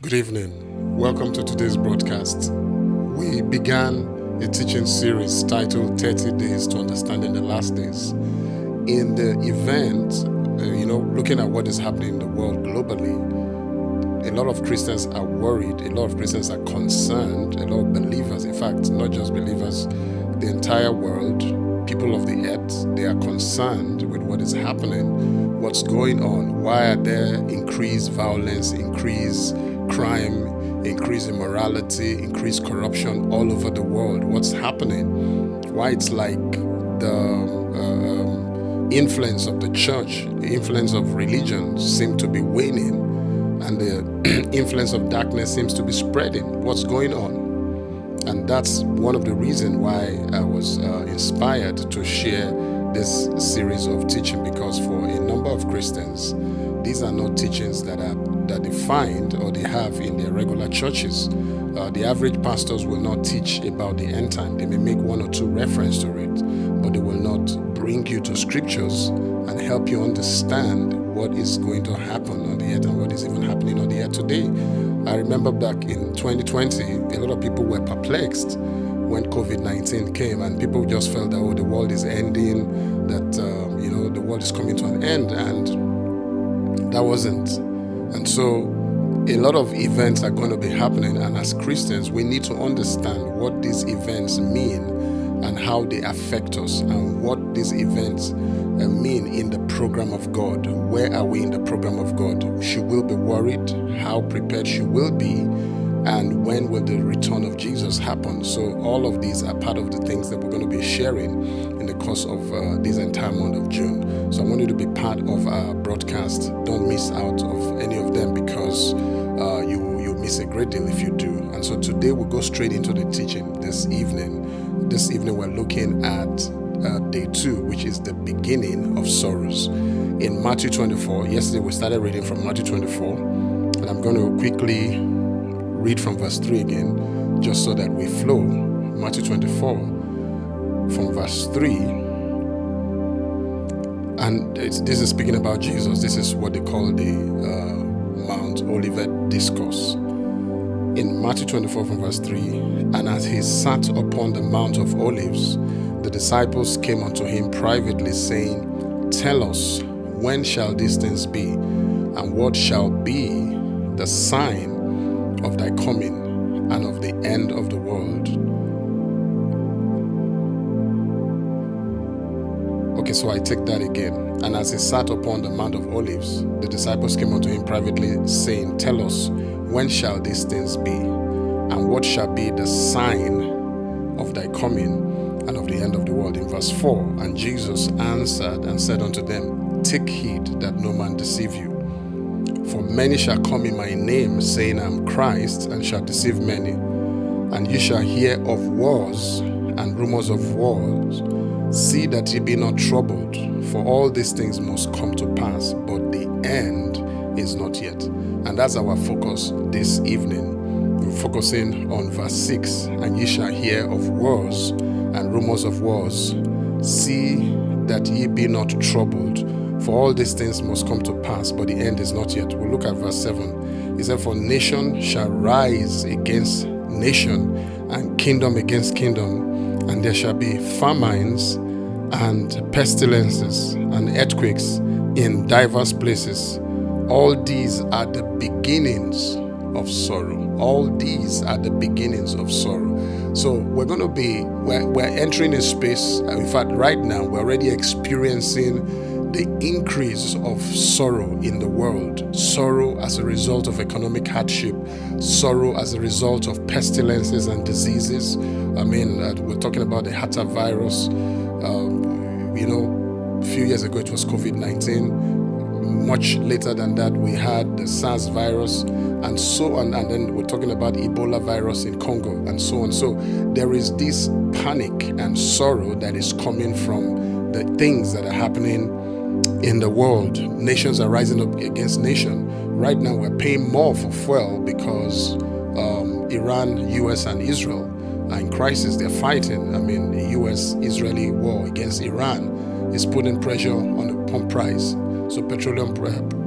Good evening. Welcome to today's broadcast. We began a teaching series titled 30 Days to Understanding the Last Days. In the event, looking at what is happening in the world globally, a lot of Christians are worried, a lot of Christians are concerned, a lot of believers, in fact, not just believers, the entire world, people of the earth, they are concerned with what is happening, what's going on, why are there increased violence, increased crime, increased immorality, increased corruption all over the world. What's happening? Why it's like the influence of the church, the influence of religion seem to be waning, and the influence of darkness seems to be spreading. What's going on? And that's one of the reasons why I was inspired to share this series of teaching, because for a number of Christians, these are not teachings that they find or they have in their regular churches. The average pastors will not teach about the end time. They may make one or two references to it, but they will not bring you to scriptures and help you understand what is going to happen on the earth and what is even happening on the earth today. I remember back in 2020, a lot of people were perplexed when COVID-19 came, and people just felt that, the world is ending, that, the world is coming to an end, and that wasn't. And so a lot of events are going to be happening, and as Christians, we need to understand what these events mean and how they affect us, and what these events mean in the program of God. Where are we in the program of God? Should we be worried? How prepared should we be? And when will the return of Jesus happen? So all of these are part of the things that we're going to be sharing in the course of this entire month of June. So I want you to be part of our broadcast. Don't miss out of any of them, because you miss a great deal if you do. And so today we'll go straight into the teaching this evening. This evening we're looking at day 2, which is the beginning of sorrows. In Matthew 24, yesterday we started reading from Matthew 24, and I'm going to quickly read from verse 3 again, just so that we flow. Matthew 24, from verse 3. And this is speaking about Jesus. This is what they call the Mount Olivet Discourse. In Matthew 24, from verse 3, and as he sat upon the Mount of Olives, the disciples came unto him privately, saying, Tell us, when shall these things be? And what shall be the sign of thy coming and of the end of the world? Okay, so I take that again. And as he sat upon the Mount of Olives, the disciples came unto him privately, saying, Tell us, when shall these things be? And what shall be the sign of thy coming and of the end of the world? In verse 4, and Jesus answered and said unto them, Take heed that no man deceive you. For many shall come in my name, saying, I am Christ, and shall deceive many. And ye shall hear of wars and rumors of wars. See that ye be not troubled, for all these things must come to pass, but the end is not yet. And that's our focus this evening. We're focusing on verse 6. And ye shall hear of wars and rumors of wars. See that ye be not troubled, for all these things must come to pass, but the end is not yet. We'll look at verse 7. He said, For nation shall rise against nation, and kingdom against kingdom, and there shall be famines and pestilences and earthquakes in diverse places. All these are the beginnings of sorrow. All these are the beginnings of sorrow. So we're entering a space, in fact, right now, we're already experiencing the increase of sorrow in the world. Sorrow as a result of economic hardship, sorrow as a result of pestilences and diseases. We're talking about the Hata virus. A few years ago it was COVID-19. Much later than that, we had the SARS virus, and so on. And then we're talking about Ebola virus in Congo, and so on. So there is this panic and sorrow that is coming from the things that are happening in the world. Nations are rising up against nation. Right now, we're paying more for fuel because Iran, US, and Israel are in crisis. They're fighting. The US-Israeli war against Iran is putting pressure on the pump price. So petroleum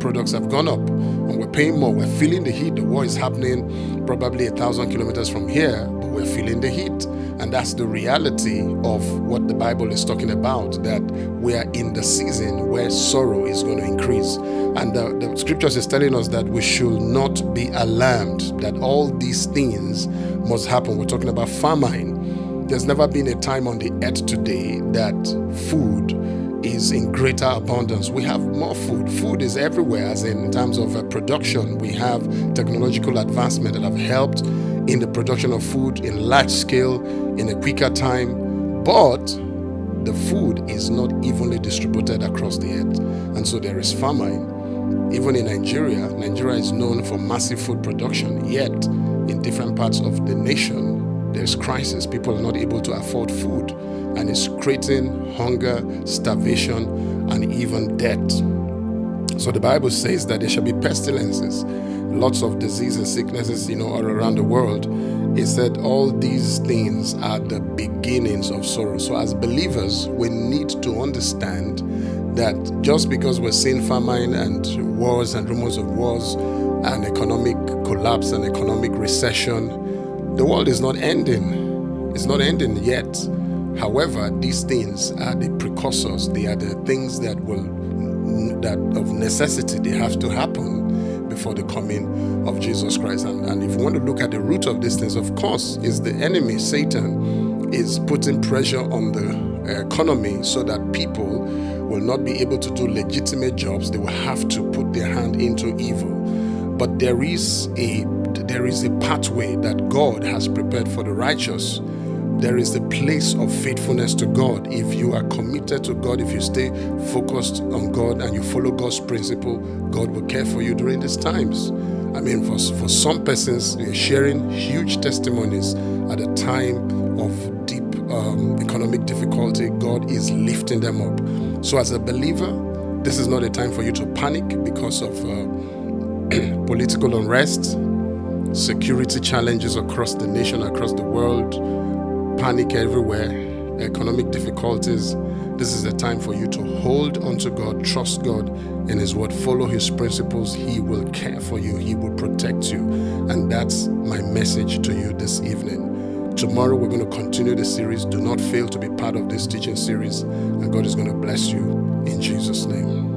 products have gone up, and we're paying more. We're feeling the heat. The war is happening probably 1,000 kilometers from here, but we're feeling the heat. And that's the reality of what the Bible is talking about, that we are in the season where sorrow is going to increase. And the scriptures is telling us that we should not be alarmed, that all these things must happen. We're talking about famine. There's never been a time on the earth today that food is in greater abundance. We have more food. Food is everywhere, as in terms of production. We have technological advancement that have helped in the production of food in large scale, in a quicker time. But the food is not evenly distributed across the earth. And so there is famine. Even in Nigeria, Nigeria is known for massive food production, yet in different parts of the nation, there's crisis. People are not able to afford food, and it's creating hunger, starvation, and even death. So the Bible says that there shall be pestilences, lots of diseases, sicknesses, all around the world. It said all these things are the beginnings of sorrow. So as believers, we need to understand that just because we're seeing famine and wars and rumors of wars and economic collapse and economic recession, the world is not ending. It's not ending yet. However, these things are the precursors. They are the things that of necessity, they have to happen before the coming of Jesus Christ. And if you want to look at the root of these things, of course, is the enemy. Satan is putting pressure on the economy so that people will not be able to do legitimate jobs. They will have to put their hand into evil. But there is a pathway that God has prepared for the righteous. There is a place of faithfulness to God. If you are committed to God, if you stay focused on God and you follow God's principle, God will care for you during these times. I mean, for some persons, they're sharing huge testimonies at a time of deep economic difficulty. God is lifting them up. So as a believer, this is not a time for you to panic because of political unrest, security challenges across the nation, across the world, panic everywhere, economic difficulties. This is a time for you to hold onto God, trust God in His word, follow His principles. He will care for you. He will protect you. And that's my message to you this evening. Tomorrow we're going to continue the series. Do not fail to be part of this teaching series, and God is going to bless you in Jesus' name.